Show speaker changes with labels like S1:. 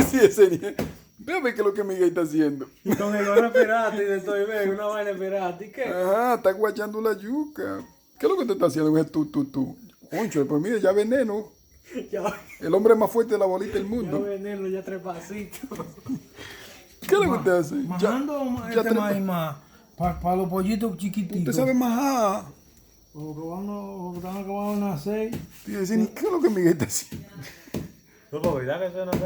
S1: Sí, ese niño. Ve qué es lo que Miguel está haciendo.
S2: Y con el gorro pirata y de todo, y ve, una vaina pirata. ¿Y qué?
S1: Ajá, está guachando la yuca. ¿Qué es lo que te está haciendo? Es tú. Concho, pues mire, ya veneno.
S2: Ya,
S1: El hombre más fuerte de la bolita del
S2: ya
S1: mundo.
S2: veneno, ya tres pasitos.
S1: ¿Qué es lo que usted hace?
S2: Majando
S1: ya
S2: este maíz más para los pollitos chiquititos.
S1: Usted sabe majar.
S2: O que están acabando de nacer.
S1: Y decir, ¿qué es lo que Miguel está haciendo?
S2: No, porque ya que eso no se